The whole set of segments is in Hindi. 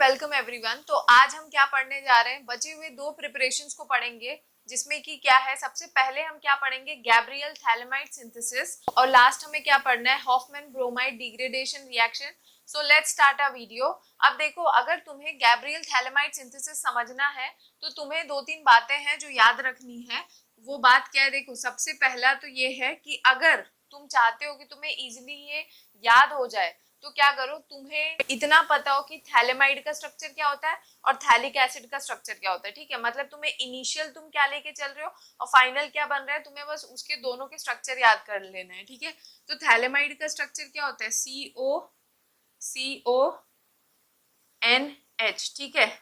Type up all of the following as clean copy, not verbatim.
Welcome everyone. तो आज हम क्या पढ़ने जा रहे हैं, बचे हुए दो प्रिपरेशंस को पढ़ेंगे, जिसमें कि क्या है, सबसे पहले हम क्या पढ़ेंगे, गैब्रियल थैलेमाइड सिंथेसिस, और लास्ट हमें क्या पढ़ना है, Hoffmann bromide degradation reaction. So let's start a video. अब देखो, अगर तुम्हें गैब्रियल थैलेमाइड सिंथेसिस समझना है तो तुम्हें दो तीन बातें हैं जो याद रखनी है। वो बात क्या है, देखो सबसे पहला तो ये है कि अगर तुम चाहते हो कि तुम्हें इजिली ये याद हो जाए तो क्या करो, तुम्हें इतना पता हो कि थैलेमाइड का स्ट्रक्चर क्या होता है और थैलिक एसिड का स्ट्रक्चर क्या होता है। ठीक है, मतलब तुम्हें इनिशियल तुम क्या लेके चल रहे हो और फाइनल क्या बन रहा है, तुम्हें बस उसके दोनों के स्ट्रक्चर याद कर लेना है। ठीक है, तो थैलेमाइड का स्ट्रक्चर क्या होता है, CONH। ठीक है,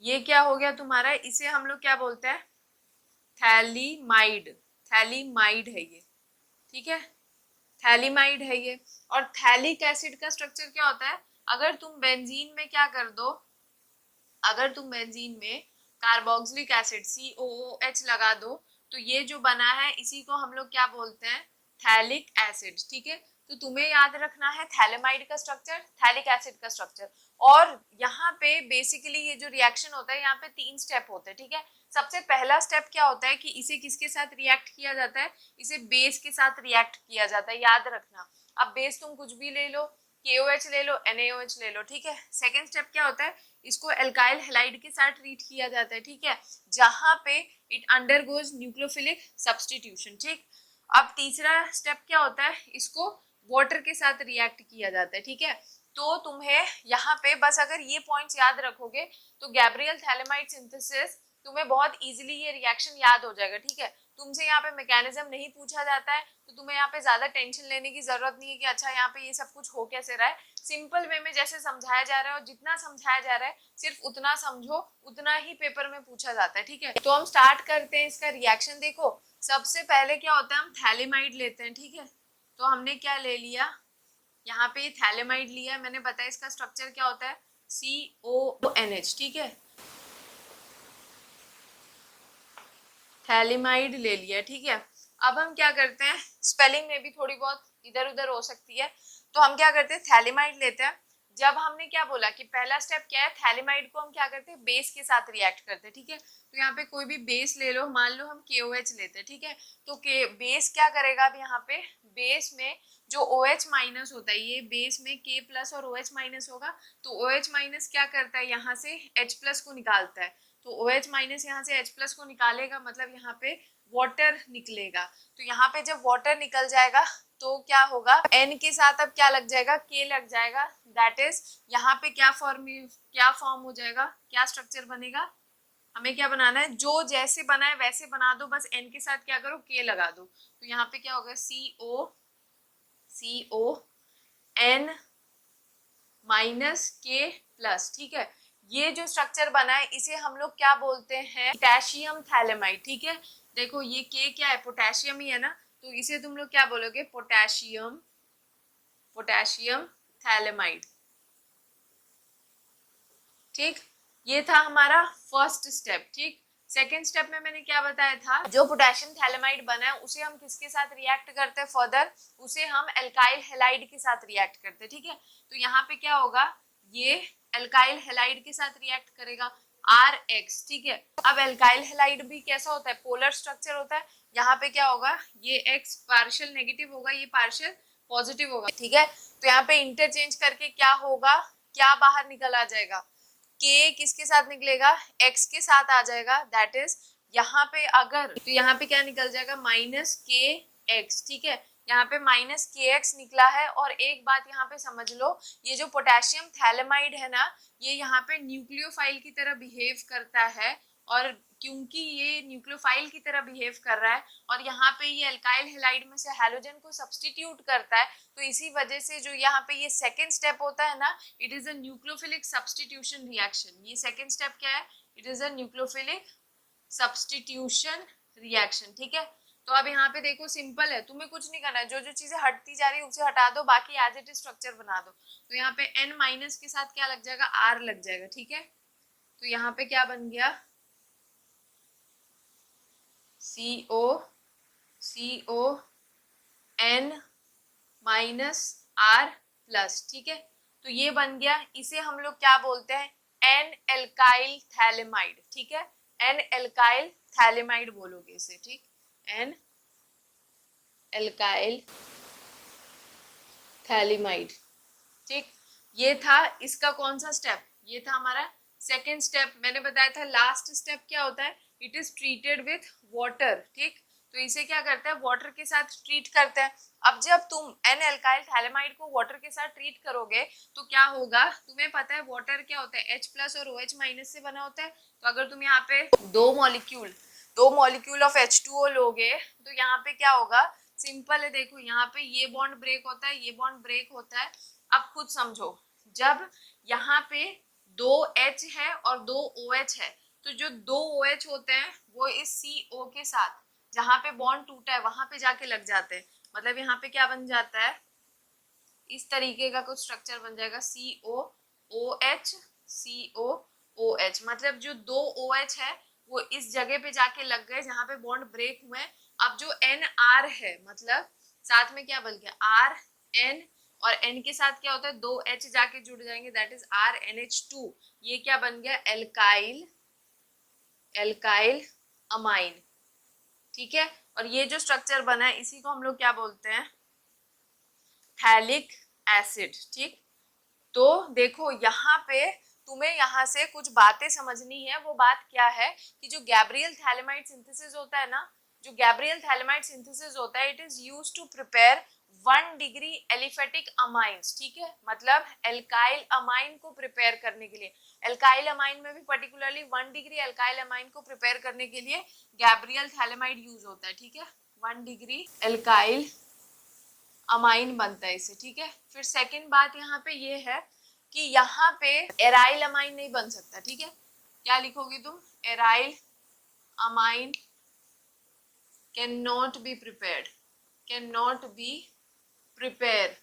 ये क्या हो गया तुम्हारा, इसे हम लोग क्या बोलते हैं, थैलीमाइड। थैलीमाइड है ये, ठीक है, थैलीमाइड है ये। और थैलिक एसिड का स्ट्रक्चर क्या होता है, अगर तुम बेंजीन में क्या कर दो, अगर तुम बेंजीन में कार्बोक्सिलिक एसिड COOH लगा दो तो ये जो बना है इसी को हम लोग क्या बोलते हैं, थैलिक एसिड। ठीक है, तो तुम्हें याद रखना है थैलेमाइड का स्ट्रक्चर, थैलिक एसिड का स्ट्रक्चर। और यहाँ पे बेसिकली ये जो रिएक्शन होता है, यहाँ पे 3 स्टेप होते हैं। ठीक है, सबसे पहला स्टेप क्या होता है कि इसे किसके साथ रिएक्ट किया जाता है, इसे बेस के साथ रिएक्ट किया जाता है, याद रखना। अब बेस तुम कुछ भी ले लो, KOH ले लो, NaOH ले लो। ठीक है, सेकेंड स्टेप क्या होता है, इसको एल्काइल हैलाइड के साथ ट्रीट किया जाता है। ठीक है, जहां पे इट अंडरगोज न्यूक्लियोफिलिक सब्स्टिट्यूशन। ठीक, अब तीसरा स्टेप क्या होता है, इसको वाटर के साथ रिएक्ट किया जाता है। ठीक है, तो तुम्हें यहाँ पे बस अगर ये पॉइंट्स याद रखोगे तो गैब्रियल थैलेमाइड सिंथेसिस तुम्हें बहुत इजीली ये रिएक्शन याद हो जाएगा। ठीक है, तुमसे यहाँ पे मैकेनिज्म नहीं पूछा जाता है तो तुम्हें यहाँ पे ज्यादा टेंशन लेने की जरूरत नहीं है कि अच्छा यहाँ पे ये सब कुछ हो कैसे रहा है। सिंपल वे में जैसे समझाया जा रहा है और जितना समझाया जा रहा है सिर्फ उतना समझो, उतना ही पेपर में पूछा जाता है। ठीक है, तो हम स्टार्ट करते हैं इसका रिएक्शन। देखो सबसे पहले क्या होता है, हम थैलेमाइड लेते हैं। ठीक है, तो हमने क्या ले लिया, यहाँ पे थैलेमाइड लिया, मैंने बताया इसका स्ट्रक्चर क्या होता है, CONH। ठीक है, थैलेमाइड ले लिया। ठीक है, अब हम क्या करते हैं, स्पेलिंग में भी थोड़ी बहुत इधर उधर हो सकती है, तो हम क्या करते हैं, थैलेमाइड लेते हैं। जब हमने क्या बोला कि पहला स्टेप क्या है, थैलेमाइड को हम क्या करते हैं, बेस के साथ रिएक्ट करते हैं। ठीक है, तो यहाँ पे कोई भी बेस ले लो, मान लो हम KOH लेते हैं। ठीक है, तो बेस क्या करेगा, अब यहाँ पे बेस में जो OH माइनस होता है, ये बेस में K प्लस और OH माइनस होगा, तो OH माइनस क्या करता है, यहाँ से H प्लस को निकालता है। तो OH माइनस यहाँ से H प्लस को निकालेगा, मतलब यहाँ पे वाटर निकलेगा। तो यहाँ पे जब वाटर निकल जाएगा तो क्या होगा, N के साथ अब क्या लग जाएगा, K लग जाएगा। दैट इज यहाँ पे क्या फॉर्म हो जाएगा, क्या स्ट्रक्चर बनेगा, हमें क्या बनाना है, जो जैसे बना है वैसे बना दो, बस N के साथ क्या करो, K लगा दो। तो यहाँ पे क्या होगा, CON माइनस K प्लस। ठीक है, ये जो स्ट्रक्चर बना है इसे हम लोग क्या बोलते हैं, पोटेशियम थैलेमाइड। ठीक है, देखो ये K क्या है, पोटेशियम ही है ना, तो इसे तुम लोग क्या बोलोगे, पोटेशियम थैलेमाइड। ठीक, ये था हमारा फर्स्ट स्टेप। ठीक, सेकेंड स्टेप में मैंने क्या बताया था, जो पोटेशियम थैलेमाइड बना है उसे हम किसके साथ रिएक्ट करते हैं, फर्दर उसे हम एल्काइल हैलाइड के साथ रिएक्ट करते हैं। ठीक है, तो यहाँ पे क्या होगा, ये एल्काइल हैलाइड के साथ रिएक्ट करेगा RX। ठीक है, अब एल्काइल हैलाइड भी कैसा होता है, पोलर स्ट्रक्चर होता है। यहाँ पे क्या होगा, ये X पार्शियल नेगेटिव होगा, ये पार्शियल पॉजिटिव होगा। ठीक है, तो यहाँ पे इंटरचेंज करके क्या होगा, क्या बाहर निकल आ जाएगा, K किसके साथ निकलेगा, X के साथ आ जाएगा। दैट इज यहाँ पे अगर, तो यहाँ पे क्या निकल जाएगा, -KX। ठीक है, यहाँ पे -KX निकला है। और एक बात यहाँ पे समझ लो, ये जो पोटेशियम थैलेमाइड है ना, ये यहाँ पे न्यूक्लियोफाइल की तरह बिहेव करता है, और क्योंकि ये न्यूक्लियोफाइल की तरह बिहेव कर रहा है और यहाँ पे ये एल्काइल हैलाइड में से हैलोजन को सब्स्टिट्यूट करता है, तो इसी वजह से जो यहाँ पे ये सेकेंड स्टेप होता है ना, it is a nucleophilic substitution reaction. ये सेकेंड स्टेप क्या है, it is a nucleophilic substitution reaction. ठीक है, तो अब यहाँ पे देखो सिंपल है, तुम्हें कुछ नहीं करना है, जो जो चीजें हटती जा रही है उसे हटा दो, बाकी एज इट इज स्ट्रक्चर बना दो। तो यहाँ पे N माइनस के साथ क्या लग जाएगा, R लग जाएगा। ठीक है, तो यहाँ पे क्या बन गया, CON माइनस R प्लस। ठीक है, तो ये बन गया, इसे हम लोग क्या बोलते हैं, एन एल्काइल थैलेमाइड, ठीक है, एन एल्काइल थैलेमाइड बोलोगे इसे, ठीक, एन एल्काइल थैलेमाइड, ठीक। ये था इसका कौन सा स्टेप, ये था हमारा सेकेंड स्टेप। मैंने बताया था लास्ट स्टेप क्या होता है, it is treated with water, ठीक। तो इसे क्या करते हैं, वाटर के साथ ट्रीट करते हैं। अब जब तुम एन एल्काइल थैलेमाइड को वाटर के साथ ट्रीट करोगे तो क्या होगा, तुम्हें पता है वाटर क्या होता है, H+ और OH- से बना होता है। तो अगर तुम यहाँ पे दो मॉलिक्यूल ऑफ H2O लोगे तो यहाँ पे क्या होगा, सिंपल है, देखो यहाँ पे ये बॉन्ड ब्रेक होता है, ये बॉन्ड ब्रेक होता है। अब खुद समझो, जब यहाँ पे 2H है और 2OH है, तो जो 2OH होते हैं वो इस CO के साथ जहां पे बॉन्ड टूटा है वहां पे जाके लग जाते हैं। मतलब यहाँ पे क्या बन जाता है, इस तरीके का कुछ स्ट्रक्चर बन जाएगा, COOH COOH। मतलब जो 2OH है वो इस जगह पे जाके लग गए जहां पे बॉन्ड ब्रेक हुए। अब जो NR है, मतलब साथ में क्या बन गया, RN, और N के साथ क्या होता है, 2H जाके जुड़ जाएंगे, दैट इज RNH2। ये क्या बन गया, एल्काइल अमाइन, ठीक है। और ये जो स्ट्रक्चर बना है इसी को हम लोग क्या बोलते हैं, थैलिक एसिड, ठीक। तो देखो यहाँ पे तुम्हें यहाँ से कुछ बातें समझनी है। वो बात क्या है कि जो गैब्रियल थैलेमाइड सिंथेसिस होता है ना, जो गैब्रियल थैलेमाइड सिंथेसिस होता है, it is used to prepare 1 degree aliphatic amines, ठीक है। मतलब एल्काइल अमाइन को प्रिपेयर करने के लिए, एल्काइल अमाइन में भी पर्टिकुलरली 1 डिग्री एल्काइल अमाइन को प्रिपेयर करने के लिए गैब्रियल थैलेमाइड यूज होता है, ठीक है। 1 डिग्री एल्काइल अमाइन बनता है इसे, ठीक है। फिर सेकंड बात यहाँ पे ये है कि यहाँ पे एराइल अमाइन नहीं बन सकता, ठीक है। क्या लिखोगे तुम, aryl amine can not be prepared, can not be prepare.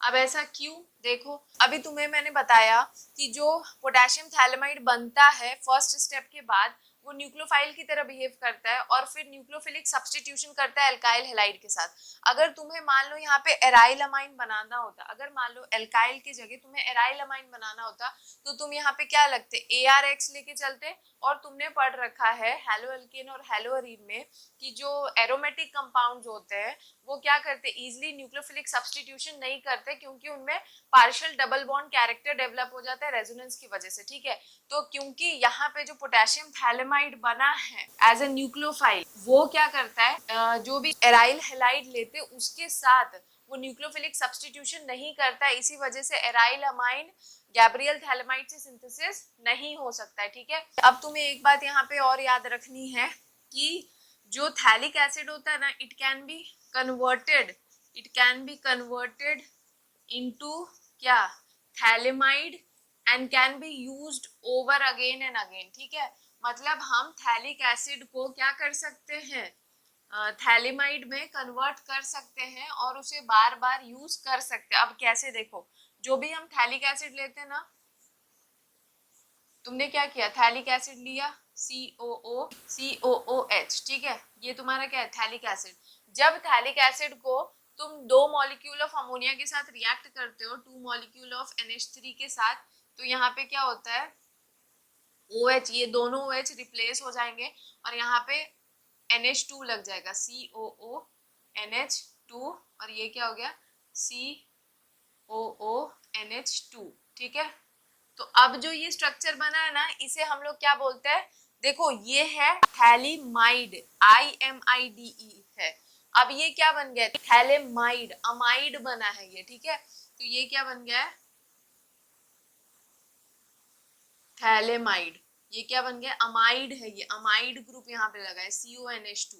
अब ऐसा क्यों, देखो अभी तुम्हें मैंने बताया कि जो पोटेशियम थैलेमाइड बनता है फर्स्ट स्टेप के बाद वो न्यूक्लियोफाइल की तरह बिहेव करता है और फिर न्यूक्लियोफिलिक सब्स्टिट्यूशन करता है एल्काइल हैलाइड के साथ। अगर तुम्हें मान लो यहाँ पे एराइल अमाइन बनाना होता, अगर मान लो एल्काइल की जगह तुम्हें एराइल अमाइन बनाना होता, तो तुम यहाँ पे क्या लगते, ARX लेके चलते। और तुमने पढ़ रखा है हैलोअल्केन और हैलोअरीन में कि जो एरोमेटिक कंपाउंड्स होते हैं वो क्या करते, इजिली न्यूक्लियोफिलिक सब्स्टिट्यूशन नहीं करते, क्योंकि उनमें partial double bond character develop हो जाता है रेजोनेंस की वजह से, ठीक है। तो क्योंकि यहाँ पे जो पोटेशियम थैलेमाइड बना है एज ए न्यूक्लियोफाइल, वो क्या करता है, जो भी एराइल हैलाइड लेते उसके साथ वो न्यूक्लियोफिलिक सब्स्टिट्यूशन नहीं करता है, इसी वजह से एराइल अमाइन गैब्रियल थैलेमाइड से सिंथेसिस नहीं हो सकता है, ठीक है। अब तुम्हें एक बात यहाँ पे और याद रखनी है कि जो थैलिक एसिड होता है ना, it can be converted into क्या, phthalimide, and can be used over again and again, ठीक है। मतलब हम थैलिक एसिड को क्या कर सकते हैं, थैलेमाइड में कन्वर्ट कर सकते हैं और उसे बार बार यूज कर सकते हैं। अब कैसे, देखो जो भी हम थैलिक एसिड लेते हैं ना, तुमने क्या किया, थैलिक एसिड लिया, COOH, ठीक है, ये तुम्हारा क्या है, थैलिक एसिड। जब थैलिक एसिड को तुम 2 मॉलिक्यूल ऑफ अमोनिया के साथ रिएक्ट करते हो 2 मॉलिक्यूल ऑफ NH3 के साथ, तो यहाँ पे क्या होता है, OH, ये दोनों OH रिप्लेस हो जाएंगे और यहाँ पे NH2 लग जाएगा, COONH2, और ये क्या हो गया, COONH2, ठीक है। तो अब जो ये स्ट्रक्चर बना है ना, इसे हम लोग क्या बोलते हैं, देखो ये है थैलीमाइड, IMIDE है। अब ये क्या बन गया, थैलेमाइड, अमाइड बना है ये, ठीक है। तो ये क्या बन गया है, थैलेमाइड। ये क्या बन गया, अमाइड है, ये अमाइड ग्रुप यहाँ पे लगा है, CONH2।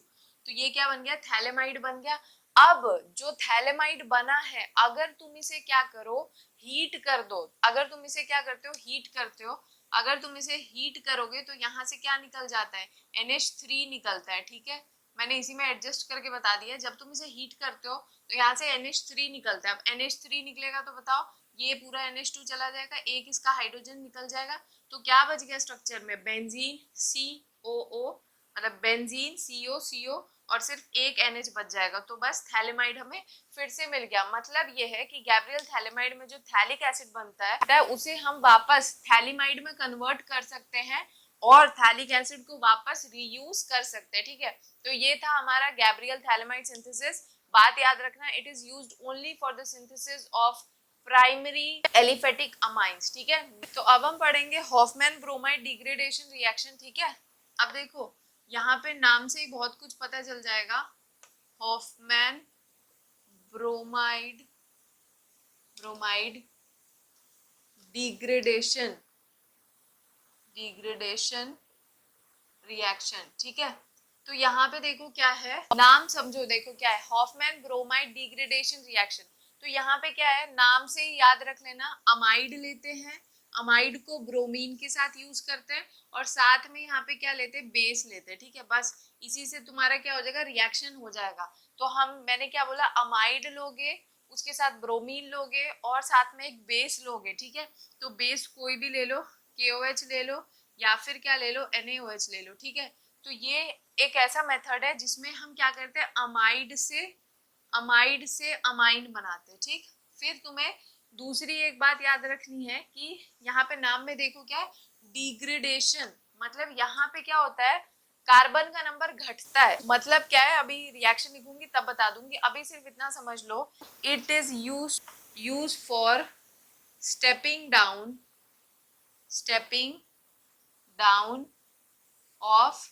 तो ये क्या बन गया, थैलेमाइड बन गया। अब जो थैलेमाइड बना है, अगर तुम इसे क्या करो, हीट कर दो, अगर तुम इसे क्या करते हो, हीट करते हो, अगर तुम इसे हीट करोगे तो यहाँ से क्या निकल जाता है, NH3 निकलता है, ठीक है। मैंने इसी में एडजस्ट करके बता दिया, जब तुम इसे हीट करते हो तो यहाँ से NH3 निकलता है। अब NH3 निकलेगा तो बताओ, ये पूरा NH2 चला जाएगा, एक इसका हाइड्रोजन निकल जाएगा, तो क्या बच गया स्ट्रक्चर में, बेंजीन COO, मतलब बेंजीन CO CO, और सिर्फ एक NH बच जाएगा, तो बस थैलेमाइड हमें फिर से मिल गया। मतलब ये है कि गैब्रियल थैलेमाइड में जो थैलिक एसिड बनता है उसे हम वापस थैलीमाइड में कन्वर्ट कर सकते हैं और थैलिक एसिड को वापस रीयूज कर सकते हैं। ठीक है, तो ये था हमारा गैब्रियल थैलेमाइड सिंथेसिस। बात याद रखना, it is used only for the synthesis of primary aliphatic amines. ठीक है, तो अब हम पढ़ेंगे हॉफमैन ब्रोमाइड डिग्रेडेशन रिएक्शन। ठीक है, अब देखो यहाँ पे नाम से ही बहुत कुछ पता चल जाएगा। Hoffmann bromide bromide degradation reaction. ठीक है, तो यहाँ पे देखो क्या है, नाम समझो, देखो क्या है, हॉफमैन ब्रोमाइड डिग्रेडेशन रिएक्शन। तो यहाँ पे क्या है, नाम से ही याद रख लेना, अमाइड लेते हैं, अमाइड को ब्रोमीन के साथ यूज करते हैं और साथ में यहाँ पे क्या लेते हैं, बेस लेते हैं। ठीक है, बस इसी से तुम्हारा क्या हो जाएगा, रिएक्शन हो जाएगा। तो मैंने क्या बोला, अमाइड लोगे, उसके साथ ब्रोमीन लोगे और साथ में एक बेस लोगे। ठीक है, तो बेस कोई भी ले लो, KOH ले लो या फिर क्या ले लो, NaOH ले लो। ठीक है, तो ये एक ऐसा मेथड है जिसमें हम क्या करते हैं, अमाइड से अमाइन बनाते हैं। ठीक, फिर तुम्हें दूसरी एक बात याद रखनी है कि यहाँ पे नाम में देखो क्या है, डिग्रेडेशन, मतलब यहाँ पे क्या होता है, कार्बन का नंबर घटता है। मतलब क्या है, अभी रिएक्शन लिखूंगी तब बता दूंगी, अभी सिर्फ इतना समझ लो, it is use for stepping down of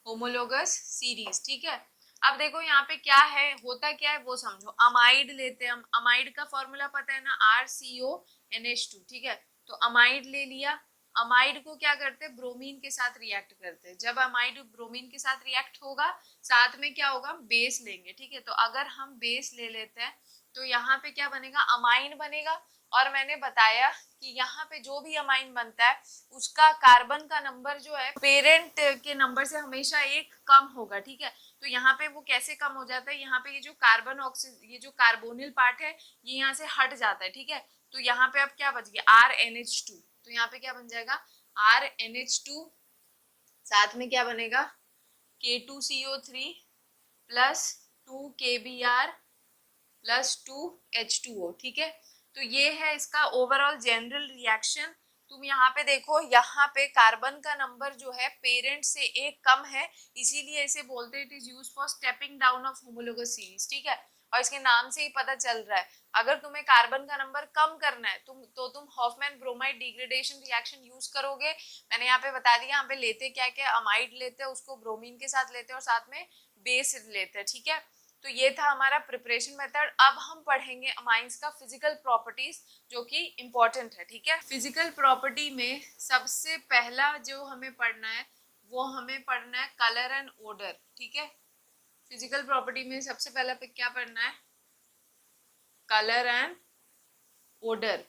homologous series. ठीक है, अब देखो यहाँ पे क्या है, होता क्या है वो समझो। अमाइड लेते हैं हम, अमाइड का फॉर्मूला पता है ना, RCONH2। ठीक है, तो अमाइड ले लिया, अमाइड को क्या करते हैं, ब्रोमीन के साथ रिएक्ट करते हैं। जब अमाइड ब्रोमीन के साथ रिएक्ट होगा, साथ में क्या होगा, बेस लेंगे। ठीक है, तो अगर हम बेस ले लेते हैं तो यहाँ पे क्या बनेगा, अमाइन बनेगा। और मैंने बताया कि यहाँ पे जो भी अमाइन बनता है उसका कार्बन का नंबर जो है पेरेंट के नंबर से हमेशा एक कम होगा। ठीक है, तो यहाँ पे वो कैसे कम हो जाता है, यहाँ पे ये जो ये जो कार्बोनिल पार्ट है ये यहाँ से हट जाता है। ठीक है, तो यहाँ पे अब क्या बच गया, RNH2। तो यहाँ पे क्या बन जाएगा, RNH2, साथ में क्या बनेगा, K2CO3 plus 2KBr plus 2H2O। ठीक है, तो ये है इसका ओवरऑल जनरल रिएक्शन। तुम यहाँ पे देखो, यहाँ पे कार्बन का नंबर जो है पेरेंट से एक कम है, इसीलिए इसे बोलते हैं it is used for stepping down of homologous series. ठीक है, और इसके नाम से ही पता चल रहा है, अगर तुम्हें कार्बन का नंबर कम करना है तुम Hoffmann bromide degradation reaction use करोगे। मैंने यहाँ पे बता दिया, यहाँ पे लेते क्या क्या, अमाइड लेते हैं, उसको ब्रोमीन के साथ लेते हैं और साथ में बेस लेते हैं। ठीक है, तो ये था हमारा प्रिपरेशन मेथड। अब हम पढ़ेंगे अमाइंस का फिजिकल प्रॉपर्टीज, जो कि इंपॉर्टेंट है। ठीक है, फिजिकल प्रॉपर्टी में सबसे पहला जो हमें पढ़ना है वो हमें पढ़ना है कलर एंड ओडर। ठीक है, फिजिकल प्रॉपर्टी में सबसे पहला पे क्या पढ़ना है, कलर एंड ओडर।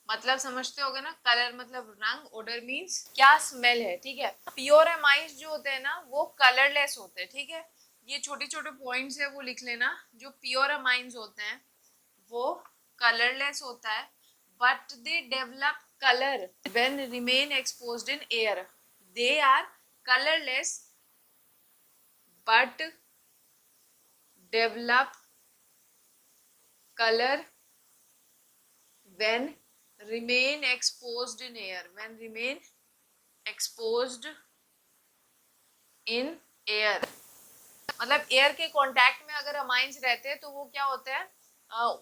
मतलब समझते होगे ना, कलर मतलब रंग, ओडर मीन्स क्या स्मेल है। ठीक है, प्योर अमाइंस जो होते हैं ना वो कलरलेस होते हैं। ठीक है, ये छोटे छोटे पॉइंट्स है वो लिख लेना, जो प्योर अमाइंस होते हैं वो कलरलेस होता है, but they develop colour when remain exposed in air. They are colourless but develop colour when remain exposed in air, when remain exposed in air, मतलब एयर के कांटेक्ट में अगर अमाइंस रहते हैं तो वो क्या होते हैं,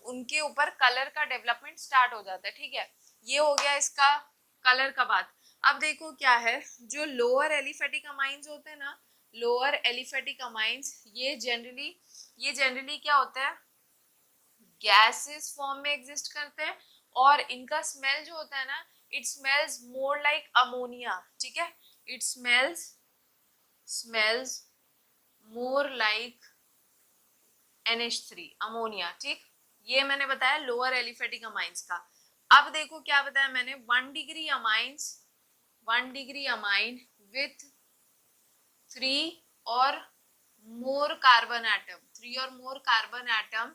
उनके ऊपर कलर का डेवलपमेंट स्टार्ट हो जाता है। ठीक है, ये हो गया इसका कलर का बात। अब देखो क्या है, जो लोअर एलिफेटिक अमाइंस होते हैं ना, लोअर एलिफेटिक अमाइंस ये जनरली क्या होता है, गैसेस फॉर्म में एग्जिस्ट करते हैं और इनका स्मेल जो होता है ना, it smells more like ammonia. ठीक है, it smells more like NH3 ammonia. ठीक, ये मैंने बताया लोअर एलिफेटिक अमाइंस का। अब देखो क्या बताया मैंने, 1 डिग्री अमाइन विथ 3 और मोर कार्बन एटम।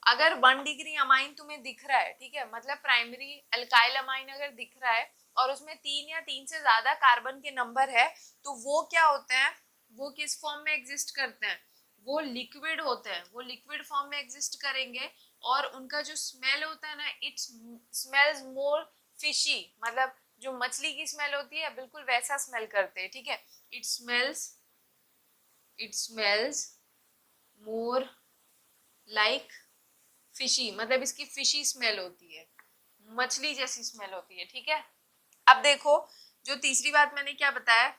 अगर 1 डिग्री अमाइन तुम्हें दिख रहा है, ठीक है, मतलब प्राइमरी एल्काइल अमाइन अगर दिख रहा है और उसमें 3 या 3 से ज्यादा कार्बन के नंबर है, तो वो क्या होते हैं, वो किस फॉर्म में एग्जिस्ट करते हैं, वो लिक्विड होते हैं, वो लिक्विड फॉर्म में एग्जिस्ट करेंगे और उनका जो स्मेल होता है ना, इट स्मेल्स मोर फिशी, मतलब जो मछली की स्मेल होती है बिल्कुल वैसा स्मेल करते हैं, ठीक है। It smells more like fishy, मतलब इसकी फिशी स्मेल होती है, मछली जैसी स्मेल होती है, ठीक है। अब देखो जो तीसरी बात मैंने क्या बताया,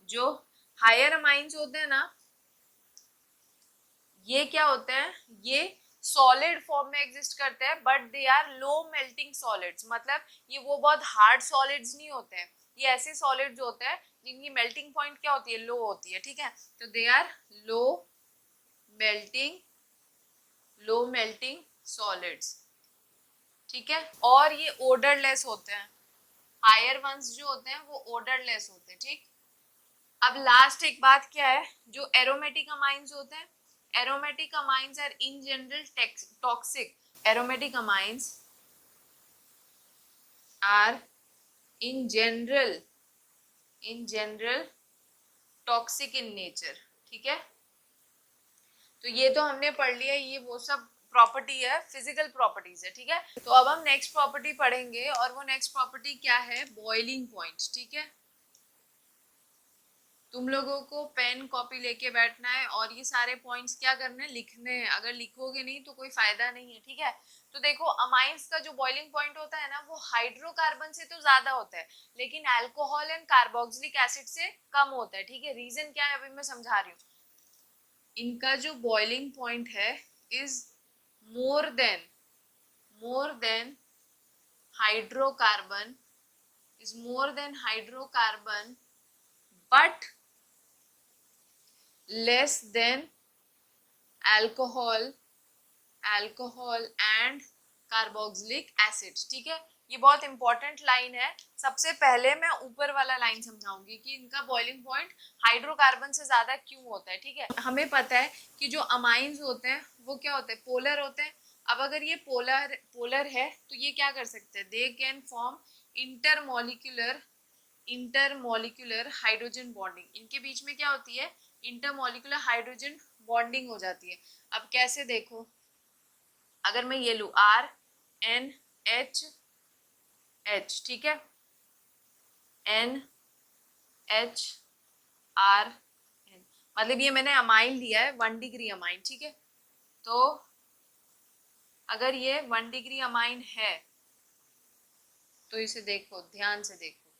जो हायर अमाइंस होते हैं ना, ये क्या होते हैं, ये सॉलिड फॉर्म में एग्जिस्ट करते हैं but they are low melting solids, मतलब ये वो बहुत हार्ड सॉलिड्स नहीं होते हैं, ये ऐसे सॉलिड्स होते हैं जिनकी मेल्टिंग पॉइंट क्या होती है, लो होती है, ठीक है। तो they are melting low melting solids, ठीक है। और ये ओडरलेस होते हैं, हायर वंस जो होते हैं वो ओडरलेस होते हैं, ठीक। अब लास्ट एक बात क्या है, जो एरोमेटिक अमाइंस होते हैं, aromatic amines are in general toxic, aromatic amines are in general toxic in nature, ठीक है। तो ये तो हमने पढ़ लिया, ये वो सब प्रॉपर्टी है, फिजिकल प्रॉपर्टीज है, ठीक है। तो अब हम नेक्स्ट प्रॉपर्टी पढ़ेंगे और वो नेक्स्ट प्रॉपर्टी क्या है, बॉइलिंग पॉइंट, ठीक है। तुम लोगों को पेन कॉपी लेके बैठना है और ये सारे पॉइंट्स क्या करने हैं, लिखने हैं, अगर लिखोगे नहीं तो कोई फायदा नहीं है, ठीक है। तो देखो अमाइंस का जो बॉइलिंग पॉइंट होता है ना, वो हाइड्रोकार्बन से तो ज्यादा होता है लेकिन अल्कोहल एंड कार्बोक्सिलिक एसिड से कम होता है, ठीक है। रीजन क्या है अभी मैं समझा रही हूँ। इनका जो बॉइलिंग पॉइंट है is more than hydrocarbon, is more than hydrocarbon but less than alcohol and carboxylic acids, ठीक है। ये बहुत इंपॉर्टेंट लाइन है। सबसे पहले मैं ऊपर वाला लाइन समझाऊंगी कि इनका बॉइलिंग पॉइंट हाइड्रोकार्बन से ज्यादा क्यों होता है, ठीक है। हमें पता है कि जो अमाइंस होते हैं वो क्या होते हैं, पोलर होते हैं। अब अगर ये पोलर है तो ये क्या कर सकते हैं, they can form intermolecular hydrogen bonding, इनके बीच में क्या होती है, इंटरमोलिकुलर हाइड्रोजन बॉन्डिंग हो जाती है। अब कैसे देखो, अगर मैं ये लू RNH, ठीक है, NHRN, मतलब ये मैंने अमाइन लिया है 1 डिग्री अमाइन, ठीक है। तो अगर ये 1 डिग्री अमाइन है तो इसे देखो, ध्यान से देखो,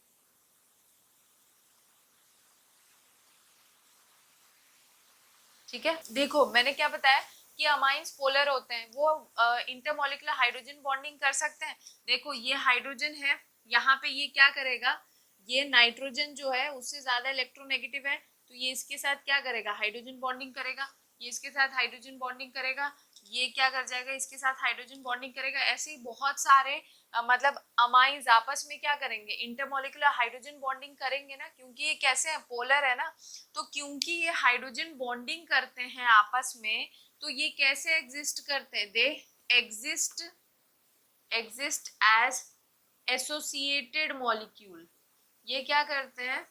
ठीक है। देखो मैंने क्या बताया कि अमाइंस पोलर होते हैं, वो इंटरमोलिकुलर हाइड्रोजन बॉन्डिंग कर सकते हैं। देखो ये हाइड्रोजन है, यहाँ पे ये क्या करेगा, ये नाइट्रोजन जो है उससे ज्यादा इलेक्ट्रोनेगेटिव है तो ये इसके साथ क्या करेगा, हाइड्रोजन बॉन्डिंग करेगा, ये इसके साथ हाइड्रोजन बॉन्डिंग करेगा, ये क्या कर जाएगा, इसके साथ हाइड्रोजन बॉन्डिंग करेगा। ऐसे ही बहुत सारे मतलब अमाइंस आपस में क्या करेंगे, इंटरमोलिकुलर हाइड्रोजन बॉन्डिंग करेंगे ना, क्योंकि ये कैसे है, पोलर है ना। तो क्योंकि ये हाइड्रोजन बॉन्डिंग करते हैं आपस में, तो ये कैसे एग्जिस्ट करते हैं, they exist as associated molecule. ये क्या करते हैं,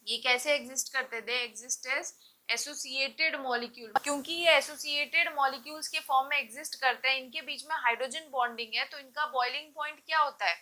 ये कैसे एग्जिस्ट करते हैं, they exist as associated molecule. क्योंकि ये एसोसिएटेड मॉलिक्यूल्स के फॉर्म में एग्जिस्ट करते हैं, इनके बीच में हाइड्रोजन बॉन्डिंग है, तो इनका बॉइलिंग पॉइंट क्या होता है,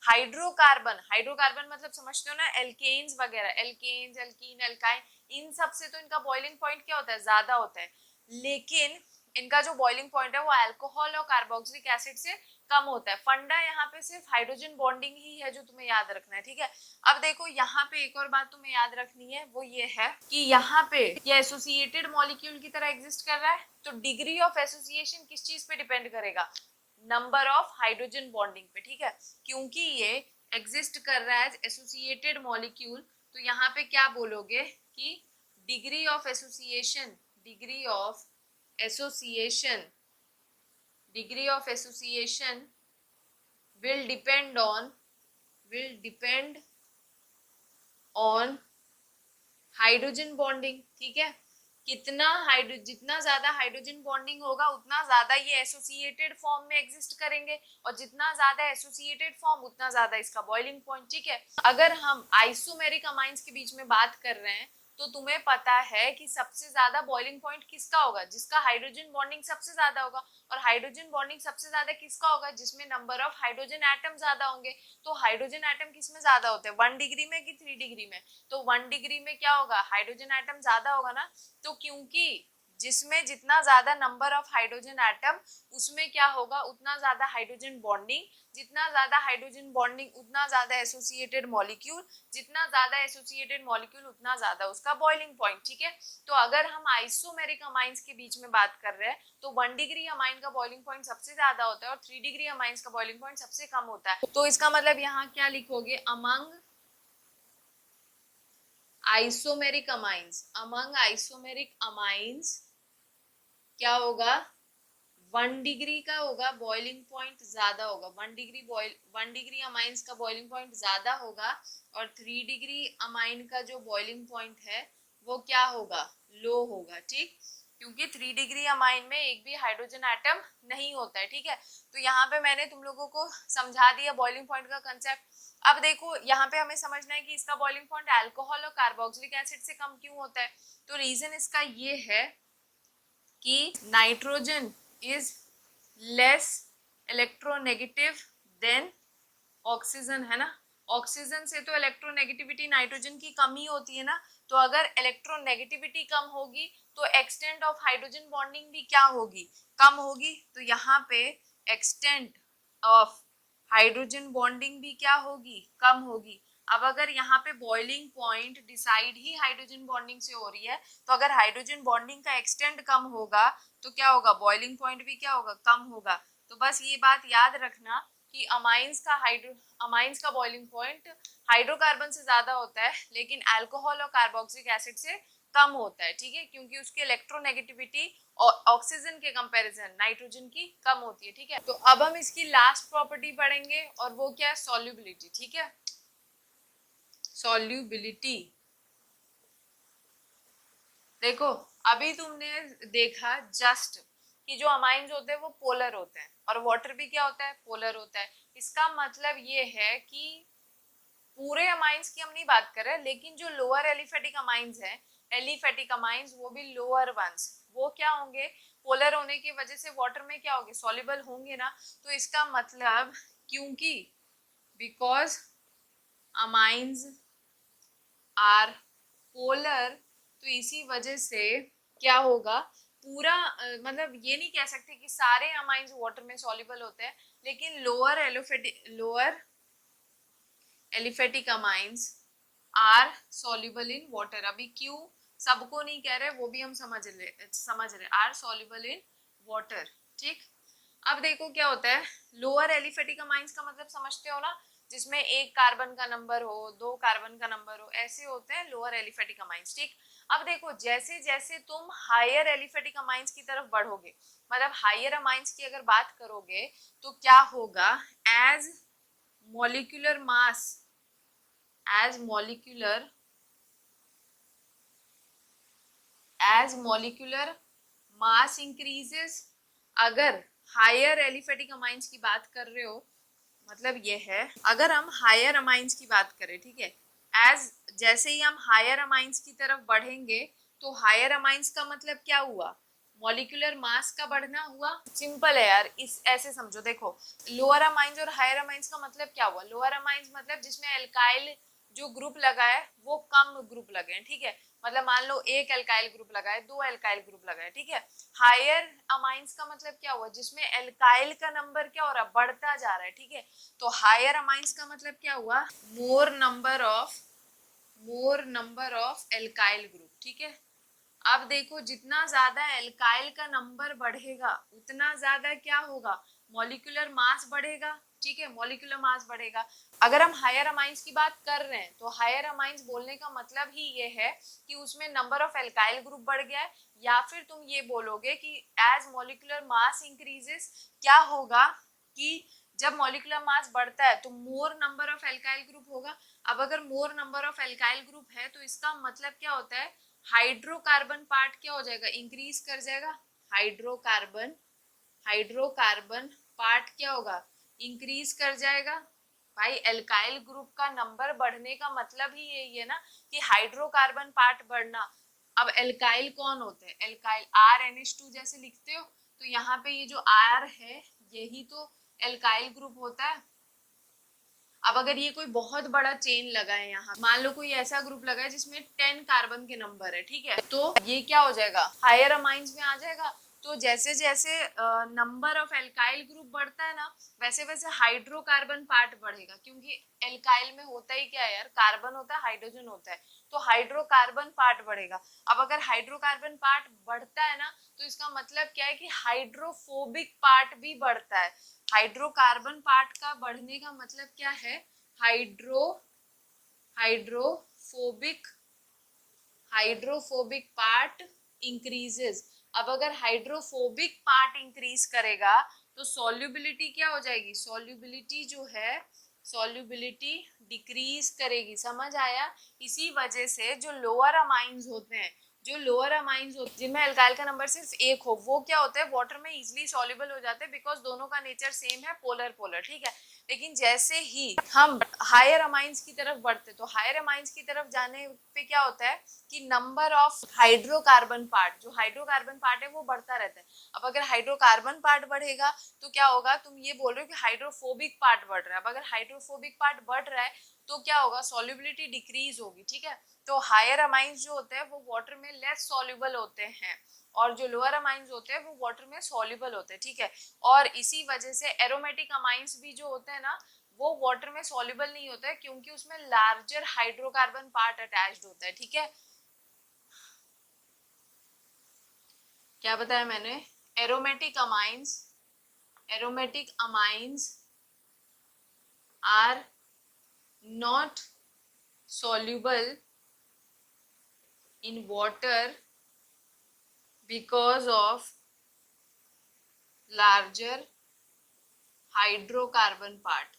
हाइड्रोकार्बन मतलब समझते हो ना, एल्केन्स वगैरह, एल्केन्स, एल्कीन, एल्काइन, इन सब से तो इनका बॉइलिंग पॉइंट क्या होता है, ज्यादा होता है। लेकिन इनका जो बॉइलिंग पॉइंट है वो अल्कोहल और कार्बोक्सिलिक एसिड से कम होता है। फंडा यहाँ पे सिर्फ हाइड्रोजन बॉन्डिंग ही है जो तुम्हें याद रखना है, ठीक है। अब देखो यहाँ पे एक और बात तुम्हें याद रखनी है, वो ये है कि यहाँ पे ये एसोसिएटेड मॉलिक्यूल की तरह एग्जिस्ट कर रहा है, तो डिग्री ऑफ एसोसिएशन किस चीज पे डिपेंड करेगा, नंबर ऑफ हाइड्रोजन बॉन्डिंग पे, ठीक है। क्योंकि ये एग्जिस्ट कर रहा है एसोसिएटेड मॉलिक्यूल, तो यहाँ पे क्या बोलोगे कि degree of association will depend on hydrogen bonding, ठीक है। जितना ज्यादा हाइड्रोजन बॉन्डिंग होगा उतना ज्यादा ये एसोसिएटेड फॉर्म में एग्जिस्ट करेंगे, और जितना ज्यादा एसोसिएटेड फॉर्म उतना ज्यादा इसका बॉइलिंग पॉइंट, ठीक है। अगर हम आइसोमेरिक अमाइंस के बीच में बात कर रहे हैं तो तुम्हें पता है कि सबसे ज्यादा बॉइलिंग पॉइंट किसका होगा, जिसका हाइड्रोजन बॉन्डिंग सबसे ज्यादा होगा। और हाइड्रोजन बॉन्डिंग सबसे ज्यादा किसका होगा, जिसमें नंबर ऑफ हाइड्रोजन एटम ज्यादा होंगे। तो हाइड्रोजन एटम किसमें ज्यादा होते हैं, 1 डिग्री में कि 3 डिग्री में। तो 1 डिग्री में क्या होगा, हाइड्रोजन एटम ज्यादा होगा ना। तो क्योंकि जिसमें जितना ज्यादा नंबर ऑफ हाइड्रोजन एटम, उसमें क्या होगा, उतना ज्यादा हाइड्रोजन बॉन्डिंग। जितना ज्यादा हाइड्रोजन बॉन्डिंग उतना ज्यादा एसोसिएटेड मॉलिक्यूल, जितना ज्यादा एसोसिएटेड मॉलिक्यूल उतना ज्यादा उसका बॉइलिंग पॉइंट। ठीक है, तो अगर हम आइसोमेरिक अमाइंस के बीच में बात कर रहे हैं तो 1 डिग्री अमाइन का बॉइलिंग पॉइंट सबसे ज्यादा होता है और 3 डिग्री अमाइंस का बॉइलिंग पॉइंट सबसे कम होता है। तो इसका मतलब यहाँ क्या लिखोगे, among isomeric amines, among isomeric amines क्या होगा, 1 डिग्री का होगा बॉइलिंग पॉइंट ज्यादा होगा। 1 डिग्री अमाइंस का बॉइलिंग पॉइंट ज्यादा होगा और 3 डिग्री अमाइन का जो बॉइलिंग पॉइंट है वो क्या होगा, लो होगा। ठीक, क्योंकि 3 डिग्री अमाइन में एक भी हाइड्रोजन एटम नहीं होता है। ठीक है, तो यहाँ पे मैंने तुम लोगों को समझा दिया बॉइलिंग पॉइंट का कंसेप्ट। अब देखो यहाँ पे हमें समझना है कि इसका बॉइलिंग पॉइंट अल्कोहल और कार्बोक्सिलिक एसिड से कम क्यों होता है। तो रीजन इसका ये है कि nitrogen is less electronegative than oxygen, है ना। ऑक्सीजन से तो इलेक्ट्रोनेगेटिविटी नाइट्रोजन की कम ही होती है ना। तो अगर इलेक्ट्रोनेगेटिविटी कम होगी तो एक्सटेंट ऑफ हाइड्रोजन बॉन्डिंग भी क्या होगी, कम होगी। तो यहाँ पे एक्सटेंट ऑफ हाइड्रोजन बॉन्डिंग भी क्या होगी, कम होगी। अब अगर यहाँ पे बॉइलिंग पॉइंट डिसाइड ही हाइड्रोजन बॉन्डिंग से हो रही है, तो अगर हाइड्रोजन बॉन्डिंग का एक्सटेंट कम होगा तो क्या होगा, बॉइलिंग पॉइंट भी क्या होगा, कम होगा। तो बस ये बात याद रखना कि अमाइंस का बॉइलिंग पॉइंट हाइड्रोकार्बन से ज्यादा होता है लेकिन अल्कोहल और कार्बोक्सिलिक एसिड से कम होता है। ठीक है, क्योंकि उसकी इलेक्ट्रोनेगेटिविटी ऑक्सीजन के कंपैरिजन नाइट्रोजन की कम होती है। ठीक है, तो अब हम इसकी लास्ट प्रॉपर्टी पढ़ेंगे और वो क्या है, सॉल्युबिलिटी। ठीक है, सॉल्युबिलिटी। देखो अभी तुमने देखा जस्ट कि जो अमाइंस होते हैं वो पोलर होते हैं और वाटर भी क्या होता है, पोलर होता है। इसका मतलब ये है कि पूरे अमाइंस की हम नहीं बात कर रहे, लेकिन जो लोअर एलिफेटिक अमाइंस है, एलिफेटिक अमाइंस वो भी लोअर वंस, वो क्या होंगे, पोलर होने की वजह से वाटर में क्या होंगे, सॉल्युबल होंगे ना। तो इसका मतलब क्योंकि बिकॉज अमाइंस आर पोलर, तो इसी वजह से क्या होगा, पूरा मतलब ये नहीं कह सकते कि सारे अमाइंस वाटर में सॉल्युबल होते हैं, लेकिन lower aliphatic amines are soluble in water. अभी क्यों सबको नहीं कह रहे, वो भी हम समझ रहे, आर सॉल्युबल इन वाटर। ठीक, अब देखो क्या होता है, लोअर एलिफेटिक अमाइंस का मतलब समझते हो ना, जिसमें एक कार्बन का नंबर हो, 2 कार्बन का नंबर हो, ऐसे होते हैं लोअर एलिफेटिक अमाइंस। ठीक, अब देखो जैसे जैसे तुम हायर एलिफेटिक अमाइंस की तरफ बढ़ोगे, मतलब हायर अमाइंस की अगर बात करोगे तो क्या होगा, as molecular mass, as molecular as molecular mass increases, अगर हायर एलिफेटिक अमाइंस की बात कर रहे हो, मतलब ये है अगर हम हायर अमाइंस की बात करें, ठीक है, एज जैसे ही हम हायर अमाइंस की तरफ बढ़ेंगे तो हायर अमाइंस का मतलब क्या हुआ, मॉलिक्यूलर मास का बढ़ना हुआ। सिंपल है यार, इस ऐसे समझो, देखो लोअर अमाइंस और हायर अमाइंस का मतलब क्या हुआ, लोअर अमाइंस मतलब जिसमें एल्काइल जो ग्रुप लगा है वो कम ग्रुप लगे हैं। ठीक है, मतलब मान लो एक एल्काइल ग्रुप लगा है, 2 एल्काइल ग्रुप लगा है। ठीक है, हायर अमाइंस का मतलब क्या हुआ, जिसमें एल्काइल का नंबर क्या हो रहा है, बढ़ता जा रहा है। ठीक है, तो हायर अमाइंस का मतलब क्या हुआ, मोर नंबर ऑफ एल्काइल ग्रुप। ठीक है, अब देखो जितना ज्यादा एल्काइल का नंबर बढ़ेगा उतना ज्यादा क्या होगा, मॉलिक्यूलर मास बढ़ेगा। ठीक है, मॉलिक्यूलर मास बढ़ेगा। अगर हम हायर अमाइंस की बात कर रहे हैं तो हायर अमाइंस बोलने का मतलब ही ये है कि उसमें नंबर ऑफ एल्काइल ग्रुप बढ़ गया है, या फिर तुम ये बोलोगे कि एज मॉलिक्यूलर मास इंक्रीजेस क्या होगा, कि जब मॉलिक्यूलर मास बढ़ता है तो मोर नंबर ऑफ एल्काइल ग्रुप होगा। अब अगर मोर नंबर ऑफ एल्काइल ग्रुप है तो इसका मतलब क्या होता है, हाइड्रोकार्बन पार्ट क्या हो जाएगा, इंक्रीज कर जाएगा। हाइड्रोकार्बन पार्ट क्या होगा, इंक्रीज कर जाएगा। भाई एल्काइल ग्रुप का नंबर बढ़ने का मतलब ही यही है ना कि हाइड्रोकार्बन पार्ट बढ़ना। अब एल्काइल कौन होते हैं? एल्काइल RNH2 जैसे लिखते हो, तो यहाँ पे ये जो R है यही तो एल्काइल ग्रुप होता है। अब अगर ये कोई बहुत बड़ा चेन लगा है, यहाँ मान लो कोई ऐसा ग्रुप लगा है जिसमें 10 कार्बन के नंबर है, ठीक है, तो ये क्या हो जाएगा? हायर अमाइंस में आ जाएगा। तो जैसे जैसे नंबर ऑफ एल्काइल ग्रुप बढ़ता है ना, वैसे वैसे हाइड्रोकार्बन पार्ट बढ़ेगा, क्योंकि एल्काइल में होता ही क्या है यार, कार्बन होता है, हाइड्रोजन होता है, तो हाइड्रोकार्बन पार्ट बढ़ेगा। अब अगर हाइड्रोकार्बन पार्ट बढ़ता है ना, तो इसका मतलब क्या है कि हाइड्रोफोबिक पार्ट भी बढ़ता है। हाइड्रोकार्बन पार्ट का बढ़ने का मतलब क्या है? Hydrophobic hydrophobic part increases. अब अगर हाइड्रोफोबिक पार्ट इंक्रीज करेगा तो सॉल्युबिलिटी क्या हो जाएगी? सॉल्युबिलिटी जो है, सॉल्युबिलिटी डिक्रीज करेगी। समझ आया? इसी वजह से जो लोअर अमाइंस होते हैं, जो लोअर अमाइंस होते हैं जिनमें एल्काइल का नंबर सिर्फ 1 हो, वो क्या होता है? वाटर में इजीली सॉल्युबल हो जाते हैं, बिकॉज दोनों का नेचर सेम है, पोलर पोलर, ठीक है। लेकिन जैसे ही हम हायर अमाइंस की तरफ बढ़ते, तो हायर अमाइंस की तरफ जाने पे क्या होता है कि नंबर ऑफ हाइड्रोकार्बन पार्ट, जो हाइड्रोकार्बन पार्ट है वो बढ़ता रहता है। अब अगर हाइड्रोकार्बन पार्ट बढ़ेगा तो क्या होगा? तुम ये बोल रहे हो कि हाइड्रोफोबिक पार्ट बढ़ रहा है। अब अगर हाइड्रोफोबिक पार्ट बढ़ रहा है तो क्या होगा? सॉल्युबिलिटी डिक्रीज होगी, ठीक है। तो हायर अमाइंस जो होते हैं वो वाटर में लेस सॉल्युबल होते हैं, और जो लोअर अमाइंस होते हैं वो वाटर में सॉल्युबल होते हैं, ठीक है। और इसी वजह से एरोमेटिक अमाइंस भी जो होते हैं ना, वो वाटर में सॉल्युबल नहीं होता है, क्योंकि उसमें लार्जर हाइड्रोकार्बन पार्ट अटैच्ड होता है, ठीक है। क्या बताया मैंने? Aromatic amines, aromatic amines are not soluble in water because of larger hydrocarbon part.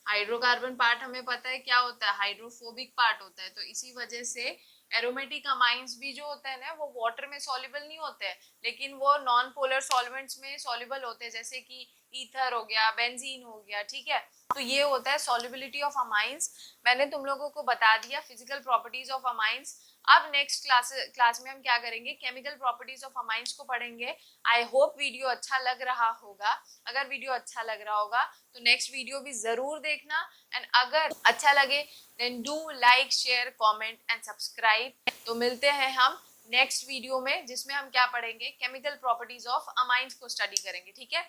Hydrocarbon part हमें पता है क्या होता है? हाइड्रोफोबिक पार्ट होता है। तो इसी वजह से एरोमेटिक अमाइंस भी जो होते हैं ना, वो वाटर में सॉल्युबल नहीं होते हैं, लेकिन वो नॉन पोलर सॉल्वेंट्स में सॉल्युबल होते हैं, जैसे कि ईथर हो गया, बेंजीन हो गया, ठीक है। तो ये होता है सॉल्युबिलिटी ऑफ अमाइंस। मैंने तुम लोगों को बता दिया फिजिकल प्रॉपर्टीज ऑफ अमाइंस। अब नेक्स्ट क्लास में हम क्या करेंगे? केमिकल प्रॉपर्टीज ऑफ अमाइंस को पढ़ेंगे। आई होप वीडियो अच्छा लग रहा होगा। अगर वीडियो अच्छा लग रहा होगा तो नेक्स्ट वीडियो भी जरूर देखना, एंड अगर अच्छा लगे then do like, share, comment and subscribe. तो मिलते हैं हम नेक्स्ट वीडियो में, जिसमें हम क्या पढ़ेंगे? केमिकल प्रॉपर्टीज ऑफ अमाइंस को स्टडी करेंगे, ठीक है।